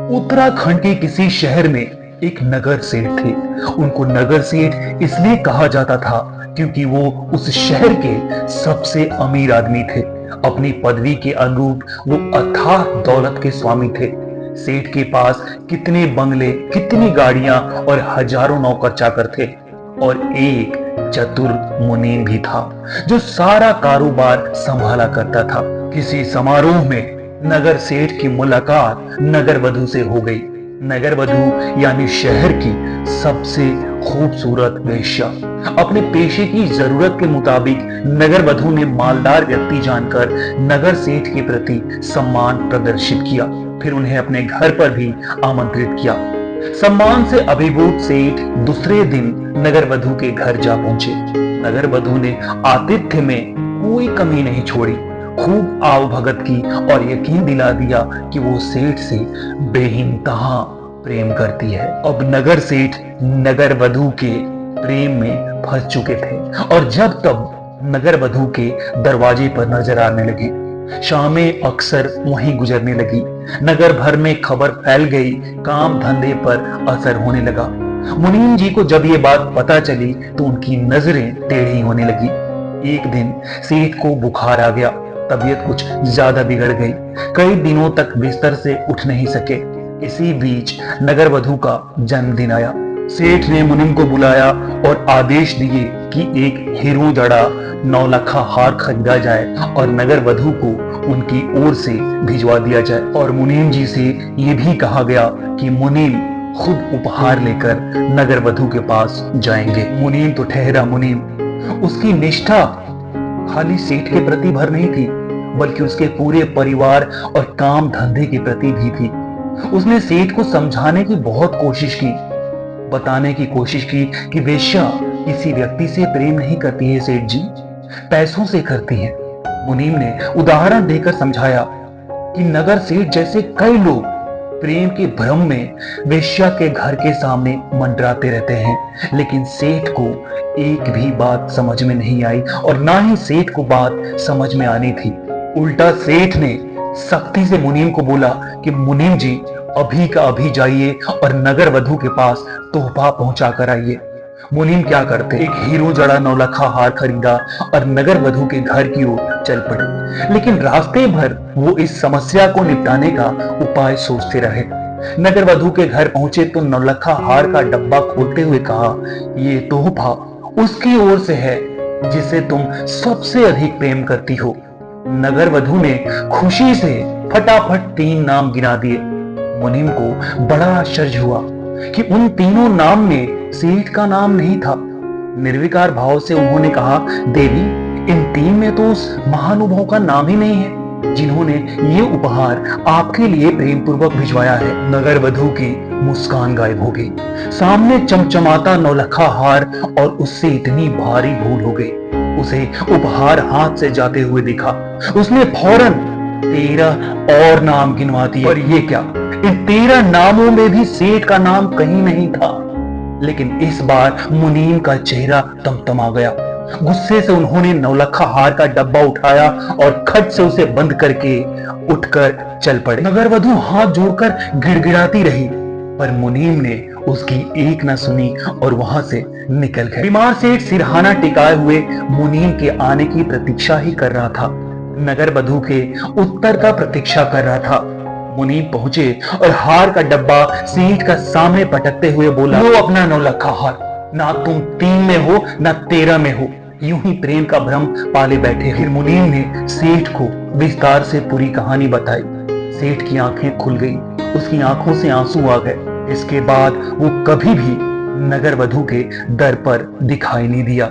उत्तराखंड के किसी शहर में एक नगर सेठ थे। उनको नगर सेठ इसलिए कहा जाता था क्योंकि वो उस शहर के सबसे अमीर आदमी थे। अपनी पदवी के अनुरूप वो अथाह दौलत के स्वामी थे। सेठ के पास कितने बंगले, कितनी गाड़ियां और हजारों नौकर चाकर थे। और एक चतुर मुनीम भी था जो सारा कारोबार संभाला करता था। किसी समारोह में नगर सेठ की मुलाकात नगर वधु से हो गई। नगर वधु यानी शहर की सबसे खूबसूरत वेश्या। अपने पेशे की जरूरत के मुताबिक नगर वधु ने मालदार व्यक्ति जानकर नगर सेठ के प्रति सम्मान प्रदर्शित किया। फिर उन्हें अपने घर पर भी आमंत्रित किया। सम्मान से अभिभूत सेठ दूसरे दिन नगर वधु के घर जा पहुंचे। नगर वधु ने आतिथ्य में कोई कमी नहीं छोड़ी, खूब आवभगत की और यकीन दिला दिया कि वो सेठ से बेइंतहा प्रेम करती है। अब नगर सेठ नगर वधु के प्रेम में फंस चुके थे और जब तब नगर वधु के दरवाजे पर नजर आने लगे। शामें अक्सर वहीं गुजरने लगी। नगर भर में खबर फैल गई, काम धंधे पर असर होने लगा। मुनीम जी को जब ये बात पता चली तो उनकी नजरें टेढ़ी होने लगी। एक दिन सेठ को बुखार आ गया, तबीयत कुछ ज्यादा बिगड़ गई। कई दिनों तक बिस्तर से उठ नहीं सके। इसी बीच नगर वधु का जन्मदिन आया। सेठ ने मुनीम को बुलाया और आदेश दिए कि एक हीरो जड़ा 9 लाखा हार खरीदा जाए और नगर वधु को उनकी ओर से भिजवा दिया जाए। और मुनीम जी से यह भी कहा गया कि मुनीम खुद उपहार लेकर नगर वधु के पास जाएंगे। मुनीम तो ठहरा मुनीम। उसकी निष्ठा खाली सेठ के प्रति भर नहीं थी, बल्कि उसके पूरे परिवार और काम धंधे के प्रति भी थी। उसने सेठ को समझाने की बहुत कोशिश की, बताने की कोशिश की कि वेश्या किसी व्यक्ति से प्रेम नहीं करती है सेठ जी, पैसों से करती है। मुनीम ने उदाहरण देकर समझाया कि नगर सेठ जैसे कई लोग प्रेम के भ्रम में वेश्या के घर के सामने मंडराते रहते हैं, लेकिन सेठ को एक भी बात समझ में नहीं आई और ना ही सेठ को बात समझ में आनी थी। उल्टा सेठ ने सख्ती से मुनीम को बोला कि मुनीम जी अभी का अभी जाइए और नगर वधु के पास तोहफा पहुंचा कर आइए। मुनीम क्या करते, एक हीरो जड़ा 9 लाखा हार खरीदा और नगर वधु के घर की ओर चल पड़े। लेकिन रास्ते भर वो इस समस्या को निपटाने का उपाय सोचते रहे। नगर वधु के घर पहुंचे तो 9 लाखा हार का डब्बा खोलते हुए कहा, ये तोहफा उसकी ओर से है जिसे तुम सबसे अधिक प्रेम करती हो। नगर वधु ने खुशी से फटाफट 3 नाम गिना दिए। मुनीम को बड़ा आश्चर्य हुआ कि उन तीनों नाम में सेठ का नाम नहीं था। निर्विकार भाव से उन्होंने कहा, देवी इन 3 में तो उस महानुभाव का नाम ही नहीं है जिन्होंने ये उपहार आपके लिए प्रेम पूर्वक भिजवाया है। नगर वधु की मुस्कान गायब हो गई। सामने चमचमाता 9 लाखा हार और उससे इतनी भारी भूल हो गई। उसे उपहार हाथ से जाते हुए दिखा। उसने फौरन 13 और नाम गिनवा दिए। और ये क्या, इन 13 नामों में भी सेठ का नाम कहीं नहीं था। लेकिन इस बार मुनीम का चेहरा तमतमा गया। गुस्से से उन्होंने 9 लाखा हार का डब्बा उठाया और खट से उसे बंद करके उठकर चल पड़े। नगर वधु हाथ जोड़कर गिड़गिड़ाती रही, पर मुनीम ने उसकी एक न सुनी और वहां से निकल गए। बीमार सेठ सिरहाना टिकाए हुए मुनीम के आने की प्रतीक्षा ही कर रहा था। नगर वधु के उत्तर का प्रतीक्षा कर रहा था। मुनीम पहुंचे और हार का डब्बा सेठ का सामने पटकते हुए बोला, लो अपना 9 लाखा हार, ना तुम 3 में हो ना 13 में हो, यूं ही प्रेम का भ्रम पाले बैठे। फिर मुनीम ने सेठ को विस्तार से पूरी कहानी बताई। सेठ की आंखें खुल गई, उसकी आंखों से आंसू आ गए। इसके बाद वो कभी भी नगर वधु के दर पर दिखाई नहीं दिया।